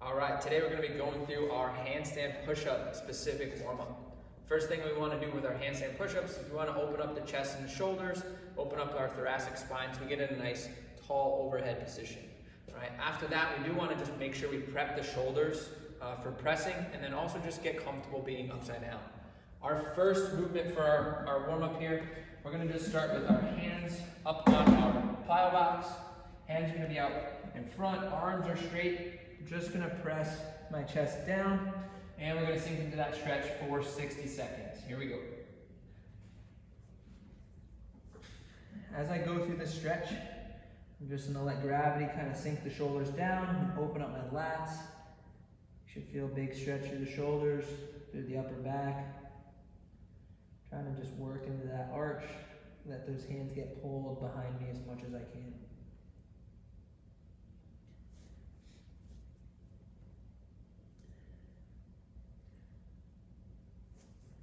All right, today we're going to be going through our handstand push-up specific warm-up. First thing we want to do with our handstand push-ups is we want to open up the chest and the shoulders, open up our thoracic spine so we get in a nice tall overhead position. Right? After that, we do want to just make sure we prep the shoulders for pressing, and then also just get comfortable being upside down. Our first movement for our warm-up here, we're going to just start with our hands up on our plyo box. Hands are going to be out in front, arms are straight. I'm just going to press my chest down, and we're going to sink into that stretch for 60 seconds. Here we go. As I go through this stretch, I'm just going to let gravity kind of sink the shoulders down and open up my lats. You should feel a big stretch through the shoulders, through the upper back. Trying to just work into that arch, let those hands get pulled behind me as much as I can.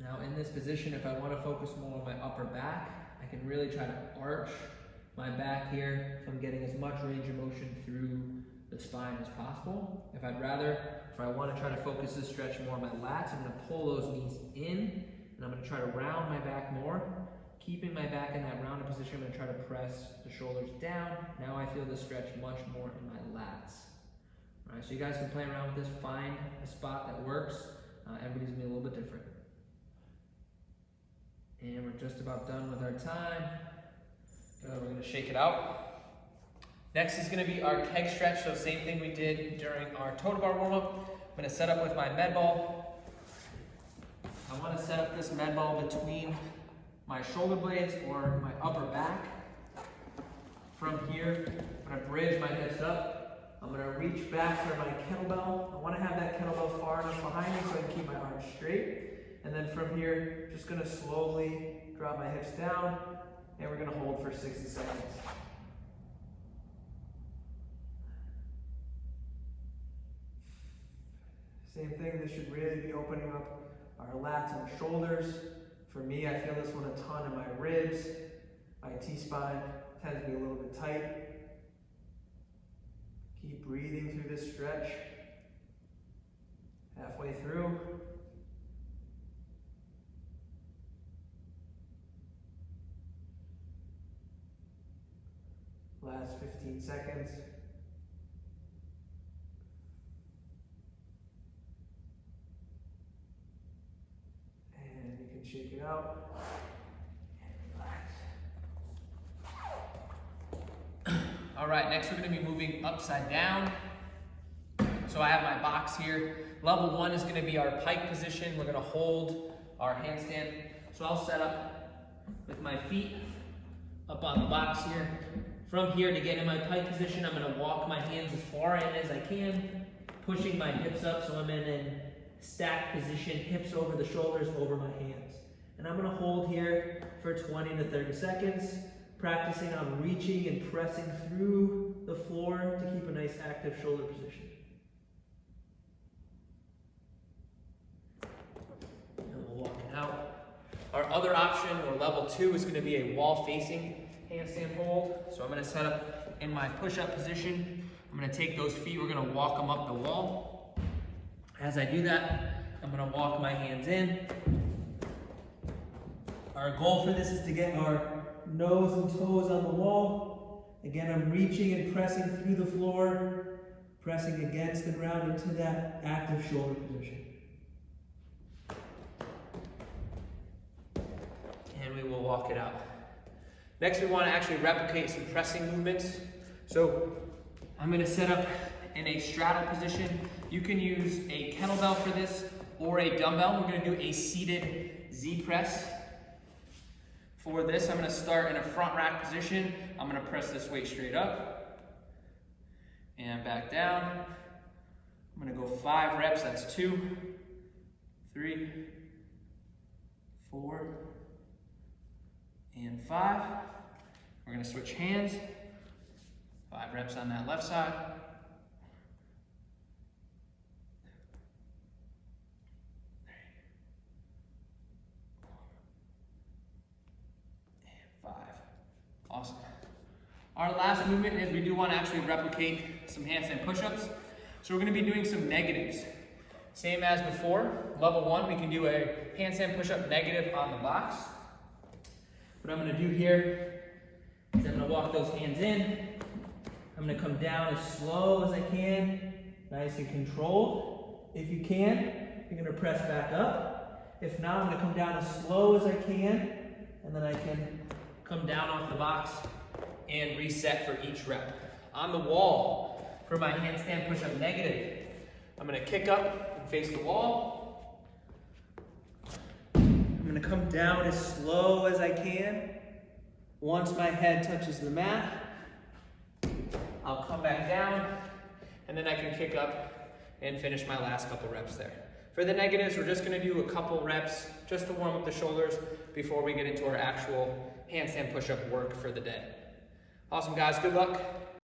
Now in this position, if I want to focus more on my upper back, I can really try to arch my back here so I'm getting as much range of motion through the spine as possible. If I want to try to focus this stretch more on my lats, I'm going to pull those knees in and I'm going to try to round my back more. Keeping my back in that rounded position, I'm going to try to press the shoulders down. Now I feel the stretch much more in my lats. All right, so you guys can play around with this, find a spot that works. Everybody's going to be a little bit different. And we're just about done with our time. We're going to shake it out. Next is going to be our keg stretch. So same thing we did during our total bar warm-up. I'm going to set up with my med ball. I want to set up this med ball between my shoulder blades or my upper back. From here, I'm going to bridge my hips up. I'm going to reach back for my kettlebell. I want to have that kettlebell far enough behind me so I can keep my arms straight. And then from here, just going to slowly drop my hips down, and we're going to hold for 60 seconds. Same thing, this should really be opening up our lats and shoulders. For me, I feel this one a ton in my ribs. My T-spine tends to be a little bit tight. Keep breathing through this stretch. Halfway through. Last 15 seconds. And you can shake it out and relax. All right, next we're going to be moving upside down. So I have my box here. Level 1 is going to be our pike position. We're going to hold our handstand. So I'll set up with my feet up on the box here. From here, to get in my pike position, I'm going to walk my hands as far in as I can, pushing my hips up so I'm in a stacked position, hips over the shoulders, over my hands. And I'm going to hold here for 20 to 30 seconds, practicing on reaching and pressing through the floor to keep a nice active shoulder position. And we'll walk it out. Our other option, or level 2, is going to be a wall-facing handstand hold. So I'm going to set up in my push-up position. I'm going to take those feet, we're going to walk them up the wall. As I do that, I'm going to walk my hands in. Our goal for this is to get our nose and toes on the wall. Again, I'm reaching and pressing through the floor, pressing against the ground into that active shoulder position. And we will walk it out. Next, we want to actually replicate some pressing movements. So I'm going to set up in a straddle position. You can use a kettlebell for this or a dumbbell. We're going to do a seated Z press. For this, I'm going to start in a front rack position. I'm going to press this weight straight up and back down. I'm going to go 5 reps. That's 2, 3, 4, and 5. We're going to switch hands. 5 reps on that left side. And 5. Awesome. Our last movement is we do want to actually replicate some handstand push-ups. So we're gonna be doing some negatives. Same as before, level 1, we can do a handstand push-up negative on the box. What I'm gonna do here is I'm gonna walk those hands in. I'm gonna come down as slow as I can, nice and controlled. If you can, you're gonna press back up. If not, I'm gonna come down as slow as I can, and then I can come down off the box and reset for each rep. On the wall, for my handstand push-up negative, I'm gonna kick up and face the wall. I'm gonna come down as slow as I can. Once my head touches the mat, I'll come back down, and then I can kick up and finish my last couple reps there. For the negatives, we're just gonna do a couple reps just to warm up the shoulders before we get into our actual handstand push-up work for the day. Awesome, guys, good luck.